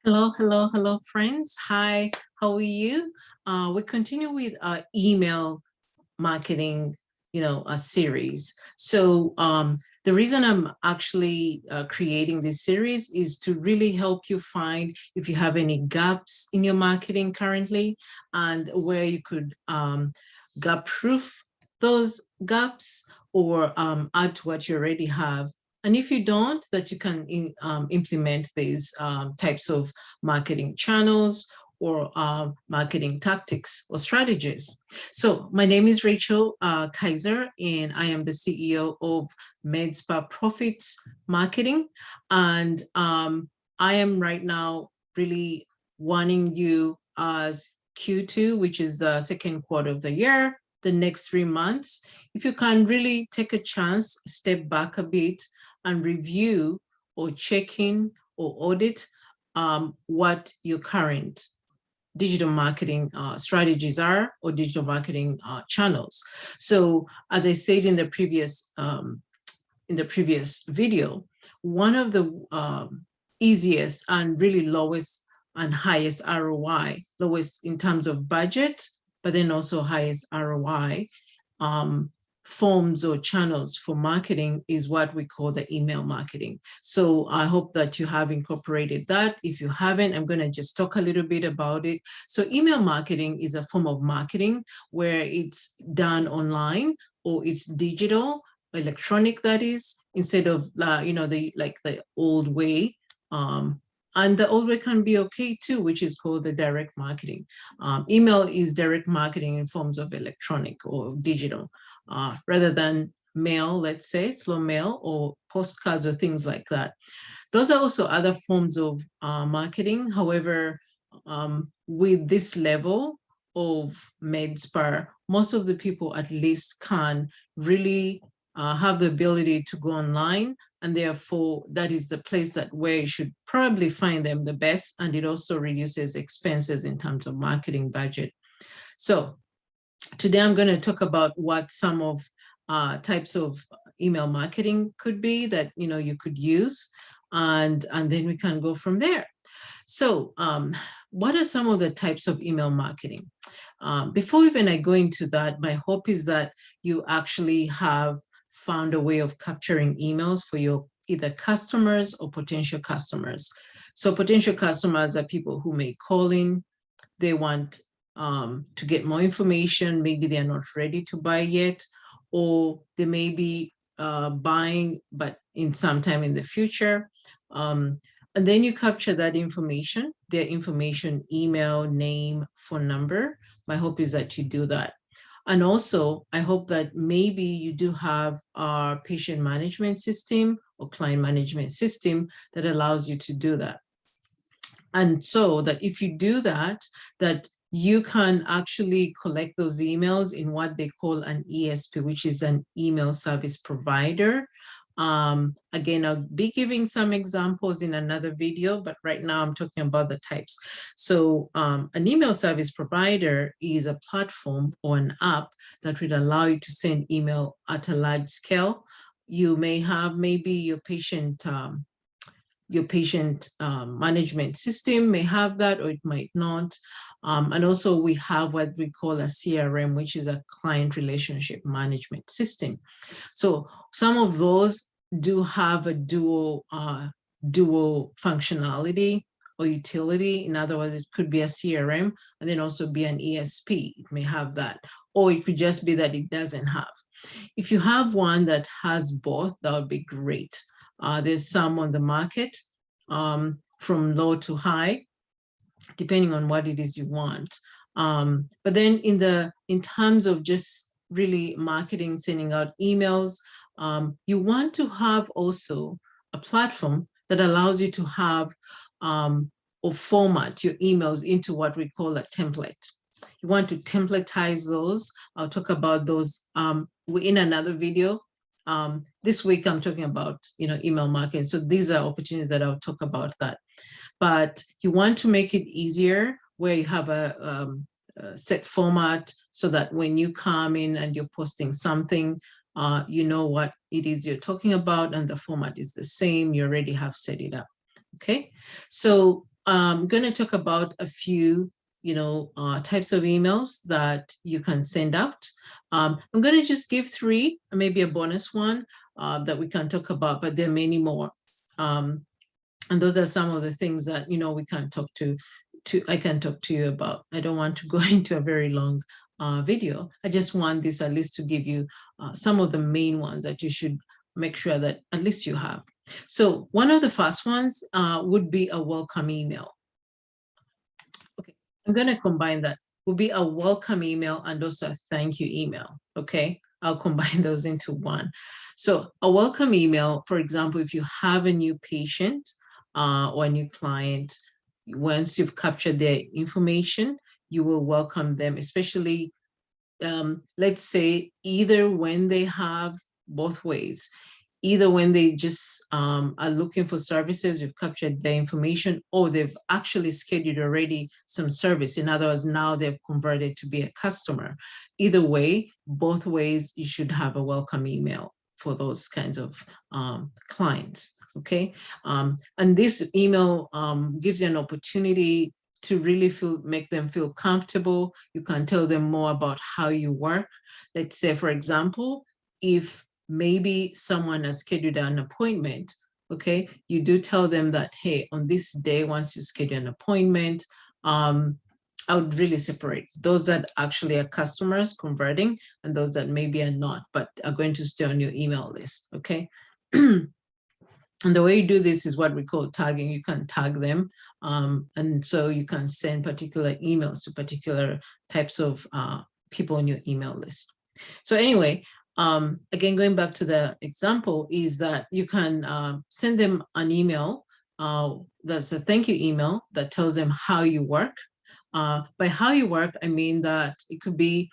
Hello, friends. Hi, how are you? We continue with our email marketing, a series. So the reason I'm actually creating this series is to really help you find if you have any gaps in your marketing currently and where you could gap proof those gaps or add to what you already have. And if you don't, that you can implement these types of marketing channels or marketing tactics or strategies. So my name is Rachel Kaiser, and I am the CEO of Medspa Profits Marketing. And I am right now really wanting you as Q2, which is the second quarter of the year, the next 3 months, if you can really take a chance, step back a bit and review or check in or audit what your current digital marketing strategies are or digital marketing channels. So as I said in the previous video, one of the easiest and really lowest and highest ROI, lowest in terms of budget, but then also highest ROI forms or channels for marketing is what we call the email marketing. So I hope that you have incorporated that. If you haven't, I'm going to just talk a little bit about it. So email marketing is a form of marketing where it's done online or it's digital, electronic, that is, instead of the old way. And the old way can be okay too, which is called the direct marketing. Email is direct marketing in forms of electronic or digital, rather than mail, let's say, slow mail or postcards or things like that. Those are also other forms of marketing. However, with this level of Medspa, most of the people at least can really have the ability to go online, and therefore that is the place that where you should probably find them the best, and it also reduces expenses in terms of marketing budget. So today I'm going to talk about what some of types of email marketing could be that you could use, and then we can go from there. So what are some of the types of email marketing? Before even I go into that, my hope is that you actually have found a way of capturing emails for your either customers or potential customers. So potential customers are people who may call in, they want to get more information, maybe they're not ready to buy yet, or they may be buying, but in some time in the future. And then you capture that information, their information, email, name, phone number. My hope is that you do that. And also, I hope that maybe you do have our patient management system or client management system that allows you to do that. And so that if you do that, that you can actually collect those emails in what they call an ESP, which is an email service provider. Again, I'll be giving some examples in another video, but right now I'm talking about the types. So an email service provider is a platform or an app that would allow you to send email at a large scale. You may have maybe your patient management system may have that, or it might not. And also we have what we call a CRM, which is a client relationship management system. So some of those do have a dual functionality or utility. In other words, it could be a CRM and then also be an ESP. It may have that, or it could just be that it doesn't have. If you have one that has both, that would be great. There's some on the market from low to high, depending on what it is you want. But then in terms of just really marketing, sending out emails, you want to have also a platform that allows you to have or format your emails into what we call a template. You want to templatize those. I'll talk about those in another video. This week I'm talking about email marketing. So these are opportunities that I'll talk about that. But you want to make it easier where you have a set format so that when you come in and you're posting something, you know what it is you're talking about and the format is the same. You already have set it up. Okay, so I'm going to talk about a few, types of emails that you can send out. I'm going to just give 3, maybe a bonus one that we can talk about, but there are many more. And those are some of the things that, we can talk I can talk to you about. I don't want to go into a very long video. I just want this at least to give you some of the main ones that you should make sure that at least you have. So one of the first ones would be a welcome email. Okay, I'm going to combine that. Would be a welcome email and also a thank you email. Okay, I'll combine those into one. So a welcome email, for example, if you have a new patient or a new client, once you've captured their information, you will welcome them, especially, let's say, either when they have both ways, either when they just are looking for services, you've captured their information, or they've actually scheduled already some service. In other words, now they've converted to be a customer. Either way, both ways, you should have a welcome email for those kinds of clients. Okay, and this email gives you an opportunity to really make them feel comfortable. You can tell them more about how you work. Let's say, for example, if maybe someone has scheduled an appointment, okay, you do tell them that, hey, on this day, once you schedule an appointment, I would really separate those that actually are customers converting and those that maybe are not, but are going to stay on your email list, okay? And the way you do this is what we call tagging. You can tag them. And so you can send particular emails to particular types of people on your email list. So anyway, again, going back to the example, is that you can send them an email that's a thank you email that tells them how you work. By how you work, I mean that it could be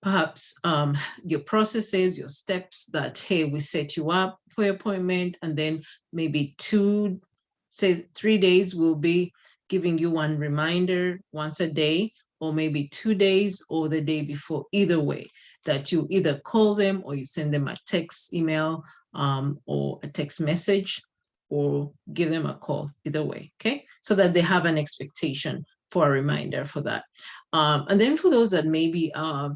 perhaps your processes, your steps that, hey, we set you up for your appointment, and then maybe 3 days we'll be giving you one reminder once a day, or maybe 2 days or the day before, either way, that you either call them or you send them a text email or a text message, or give them a call, either way, okay? So that they have an expectation for a reminder for that. And then for those that maybe are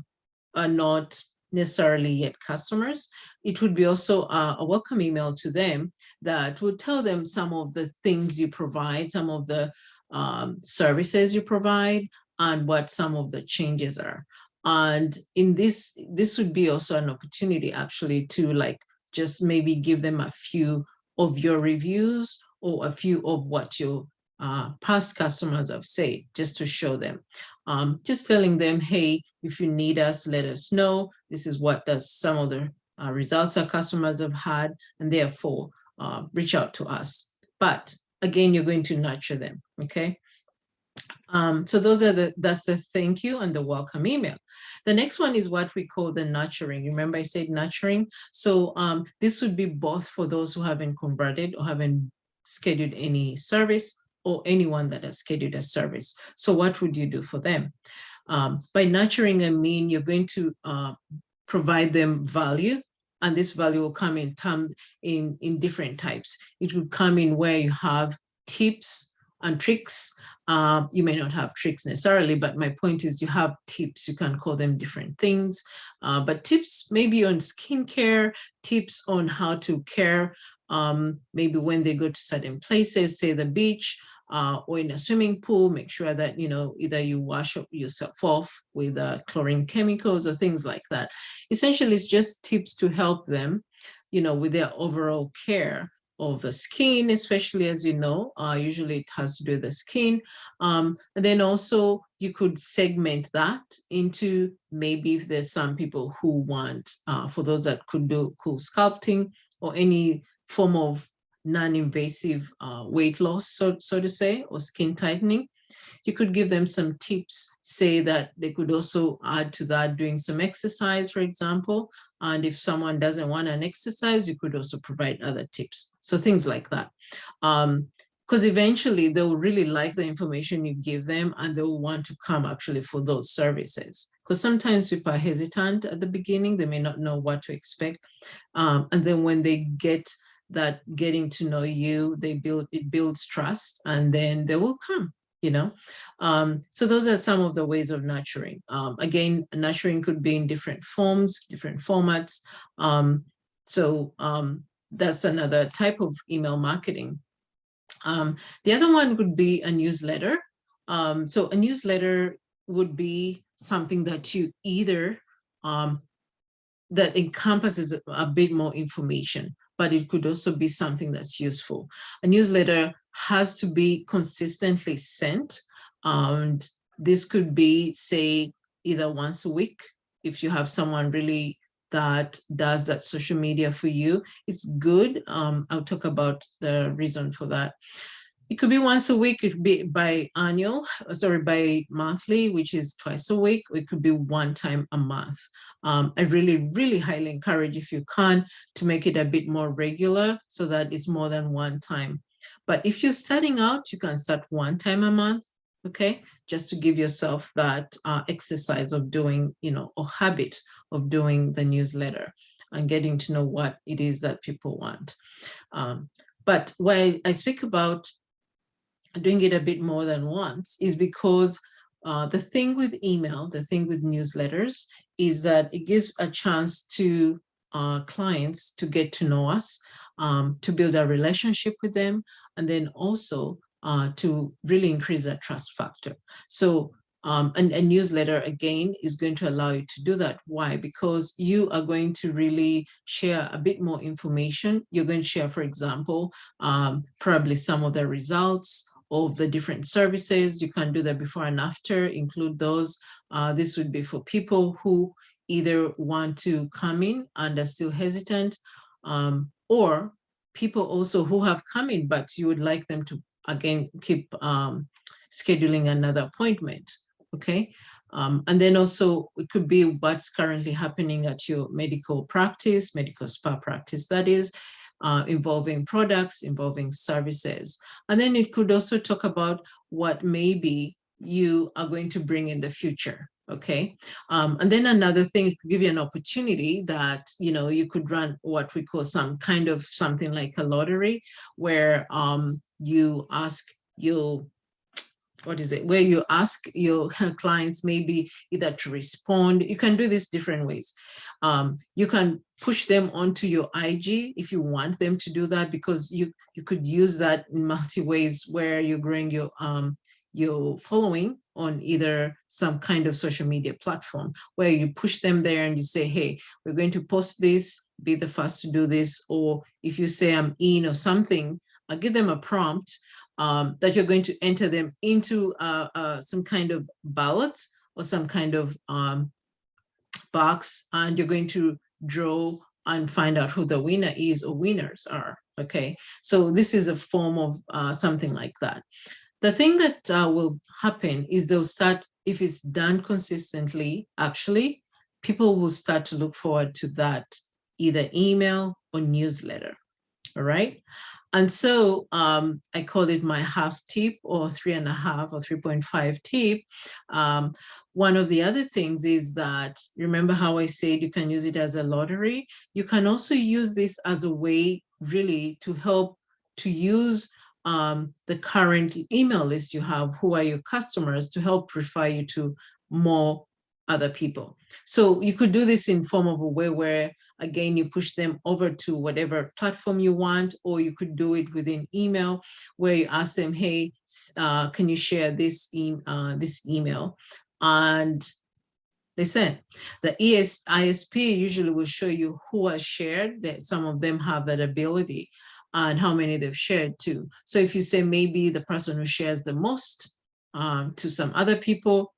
not necessarily yet customers, it would be also a welcome email to them that would tell them some of the things you provide, some of the services you provide, and what some of the changes are. And in this would be also an opportunity actually to just maybe give them a few of your reviews or a few of what your past customers have said, just to show them. Just telling them, hey, if you need us, let us know. This is what some of the results our customers have had, and therefore reach out to us. But again, you're going to nurture them, okay? So that's the thank you and the welcome email. The next one is what we call the nurturing. Remember I said nurturing? So this would be both for those who haven't converted or haven't scheduled any service, or anyone that has scheduled a service. So what would you do for them? By nurturing, I mean you're going to provide them value, and this value will come in different types. It would come in where you have tips and tricks. You may not have tricks necessarily, but my point is you have tips. You can call them different things, but tips maybe on skincare, tips on how to care, maybe when they go to certain places, say the beach, or in a swimming pool, make sure that, either you wash yourself off with chlorine chemicals or things like that. Essentially, it's just tips to help them, with their overall care of the skin, especially, as you know, usually it has to do with the skin. And then also you could segment that into, maybe if there's some people who want, for those that could do cool sculpting or any form of non-invasive weight loss, so to say, or skin tightening, you could give them some tips, say that they could also add to that doing some exercise, for example. And if someone doesn't want an exercise, you could also provide other tips. So things like that. Because eventually they'll really like the information you give them, and they'll want to come actually for those services. Because sometimes people are hesitant at the beginning, they may not know what to expect. And then when they get that getting to know you, it builds trust, and then they will come, you know. So those are some of the ways of nurturing. Again, nurturing could be in different forms, different formats. That's another type of email marketing. The other one would be a newsletter. So a newsletter would be something that you either that encompasses a bit more information, but it could also be something that's useful. A newsletter has to be consistently sent. And this could be, say, either once a week. If you have someone really that does that social media for you, it's good. I'll talk about the reason for that. It could be once a week, it could be bi-monthly, which is twice a week. It could be one time a month. I really, really highly encourage, if you can, to make it a bit more regular so that it's more than one time. But if you're starting out, you can start one time a month, okay? Just to give yourself that exercise of doing, or habit of doing the newsletter and getting to know what it is that people want. But why I speak about doing it a bit more than once is because the thing with email, the thing with newsletters, is that it gives a chance to clients to get to know us, to build a relationship with them, and then also to really increase that trust factor. So a newsletter, again, is going to allow you to do that. Why? Because you are going to really share a bit more information. You're going to share, for example, probably some of the results of the different services. You can do that before and after, include those. This would be for people who either want to come in and are still hesitant, or people also who have come in, but you would like them to, again, keep scheduling another appointment, okay? And then also it could be what's currently happening at your medical practice, medical spa practice, that is, involving products, involving services. And then it could also talk about what maybe you are going to bring in the future, okay? And then another thing, it could give you an opportunity that, you could run what we call something like a lottery, where you ask where you ask your clients maybe either to respond. You can do this different ways. You can push them onto your IG if you want them to do that, because you could use that in multi ways, where you're growing your following on either some kind of social media platform, where you push them there and you say, hey, we're going to post this, be the first to do this. Or if you say I'm in or something, I'll give them a prompt that you're going to enter them into some kind of ballot or some kind of box, and you're going to draw and find out who the winner is or winners are, okay? So this is a form of something like that. The thing that will happen is they'll start, if it's done consistently, actually, people will start to look forward to that, either email or newsletter, all right? And so I call it my half tip, or 3.5 or 3.5 tip. One of the other things is that, remember how I said you can use it as a lottery? You can also use this as a way really to help to use the current email list you have, who are your customers, to help refer you to more other people. So you could do this in form of a way where, again, you push them over to whatever platform you want, or you could do it within email, where you ask them, hey, can you share this email? And they send. The ISP usually will show you who has shared, that some of them have that ability, and how many they've shared too. So if you say maybe the person who shares the most to some other people,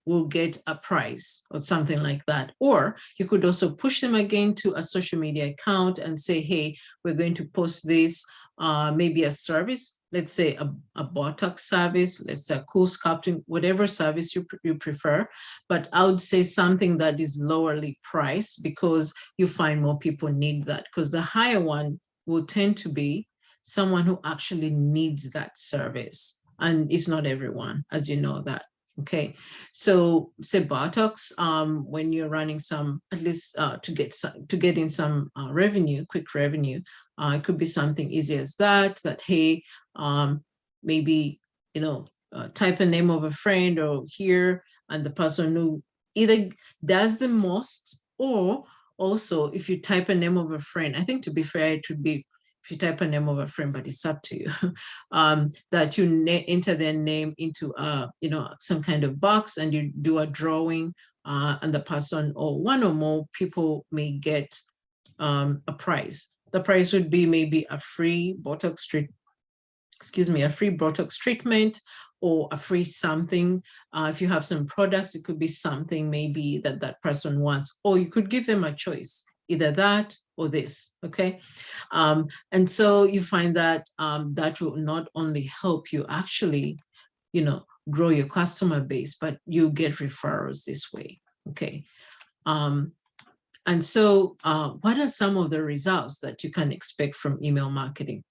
will get a prize or something like that. Or you could also push them again to a social media account and say, hey, we're going to post this, maybe a service, let's say a Botox service, let's say a cool sculpting, whatever service you prefer. But I would say something that is lowerly priced, because you find more people need that, because the higher one will tend to be someone who actually needs that service. And it's not everyone, as you know that. Okay, so say Botox, when you're running some, at least to get in some revenue, quick revenue, it could be something easy as that. Hey, maybe type a name of a friend or here, and the person who either does the most, or also if you type a name of a friend, I think to be fair, it would be if you type a name of a friend, but it's up to you, that you enter their name into some kind of box, and you do a drawing, and the person or one or more people may get a prize. The prize would be maybe a free Botox treatment, or a free something. If you have some products, it could be something maybe that person wants, or you could give them a choice, either that or this, okay? And so you find that that will not only help you actually, grow your customer base, but you get referrals this way, okay? And so what are some of the results that you can expect from email marketing?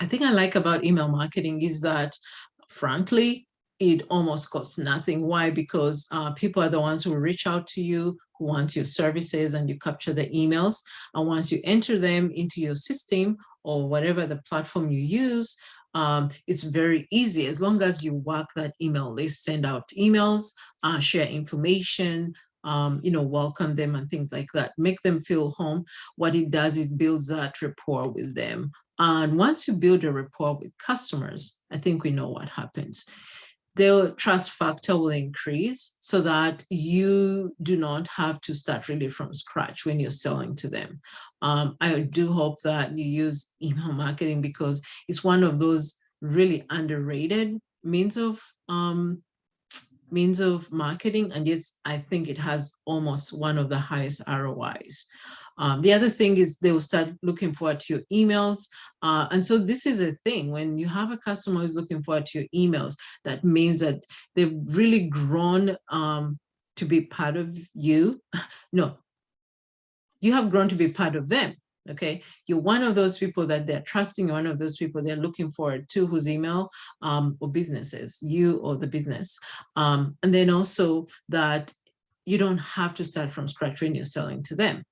I think I like about email marketing is that, frankly, it almost costs nothing. Why? Because people are the ones who reach out to you, who want your services, and you capture the emails. And once you enter them into your system or whatever the platform you use, it's very easy. As long as you work that email list, send out emails, share information, welcome them and things like that, make them feel home. What it does, it builds that rapport with them. And once you build a rapport with customers, I think we know what happens. Their trust factor will increase so that you do not have to start really from scratch when you're selling to them. I do hope that you use email marketing, because it's one of those really underrated means of marketing, and yes, I think it has almost one of the highest ROIs. The other thing is they will start looking forward to your emails. And so this is a thing. When you have a customer who's looking forward to your emails, that means that they've really grown to be part of you. No, you have grown to be part of them. Okay, you're one of those people that they're trusting, one of those people they're looking forward to, whose email or businesses, you or the business. And then also that you don't have to start from scratch when you're selling to them.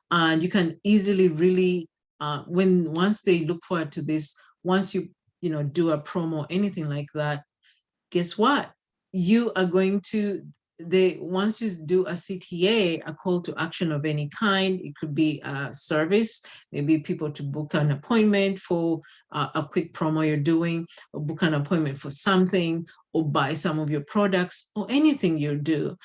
And you can easily really, once they look forward to this, once you do a promo, anything like that, guess what? You are going to, once you do a CTA, a call to action of any kind, it could be a service, maybe people to book an appointment for a quick promo you're doing, or book an appointment for something, or buy some of your products, or anything you do,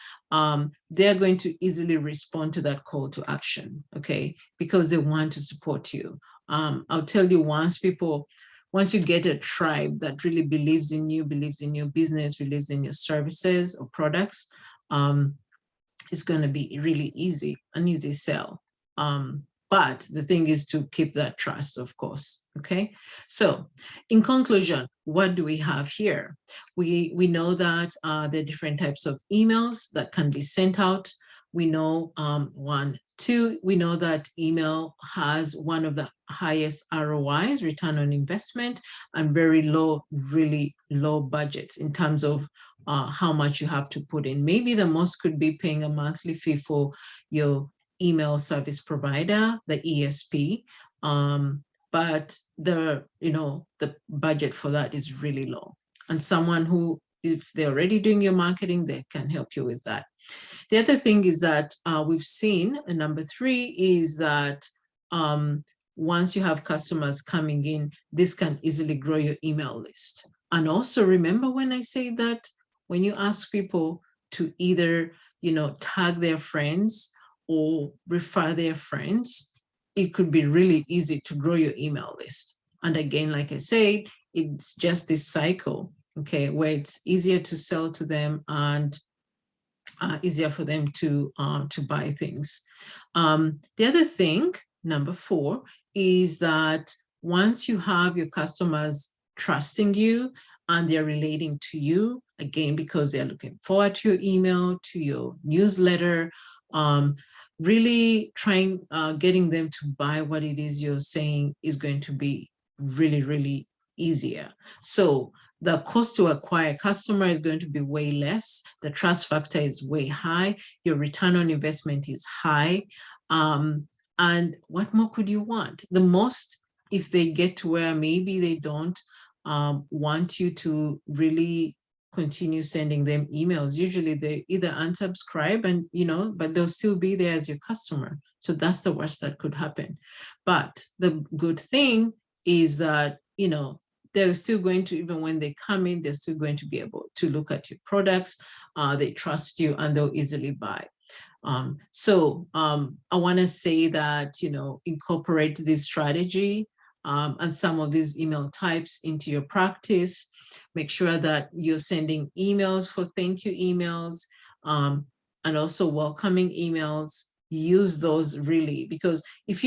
they're going to easily respond to that call to action, okay? Because they want to support you. I'll tell you, once you get a tribe that really believes in you, believes in your business, believes in your services or products, it's going to be really easy, an easy sell. But the thing is to keep that trust, of course. Okay. So in conclusion, what do we have here? We know that there are different types of emails that can be sent out. We know we know that email has one of the highest ROIs, return on investment, and very low, really low budgets in terms of how much you have to put in. Maybe the most could be paying a monthly fee for your email service provider, the ESP, but the budget for that is really low. And someone who, if they're already doing your marketing, they can help you with that. The other thing is that we've seen, number 3 is that once you have customers coming in, this can easily grow your email list. And also remember when I say that when you ask people to either, tag their friends or refer their friends, it could be really easy to grow your email list. And again, like I said, it's just this cycle, okay, where it's easier to sell to them and easier for them to buy things. The other thing, number 4, is that once you have your customers trusting you and they're relating to you, again, because they're looking forward to your email, to your newsletter, really trying, getting them to buy what it is you're saying is going to be really, really easier. So the cost to acquire customer is going to be way less. The trust factor is way high. Your return on investment is high. And what more could you want? The most, if they get to where maybe they don't want you to really continue sending them emails, usually they either unsubscribe and, but they'll still be there as your customer. So that's the worst that could happen. But the good thing is that, they're still going to, even when they come in, they're still going to be able to look at your products. They trust you and they'll easily buy. So I want to say that, incorporate this strategy and some of these email types into your practice. Make sure that you're sending emails for thank you emails and also welcoming emails. Use those really, because if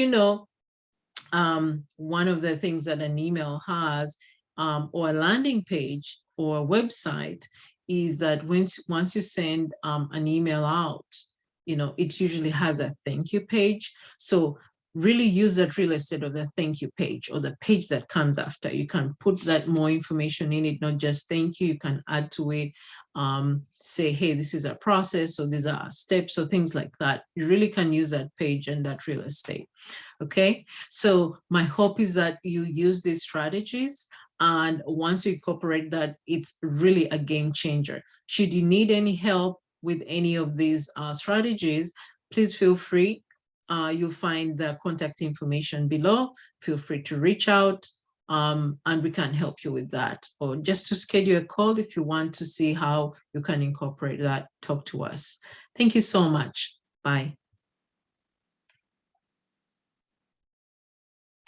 one of the things that an email has or a landing page or a website is that once you send an email out, it usually has a thank you page. So really use that real estate of the thank you page or the page that comes after. You can put that more information in it, not just thank you. You can add to it, say, hey, this is a process, or these are steps, or things like that. You really can use that page and that real estate. Okay, so my hope is that you use these strategies, and once you incorporate that, it's really a game changer. Should you need any help with any of these strategies, please feel free. You'll find the contact information below. Feel free to reach out and we can help you with that. Or just to schedule a call if you want to see how you can incorporate that, talk to us. Thank you so much. Bye.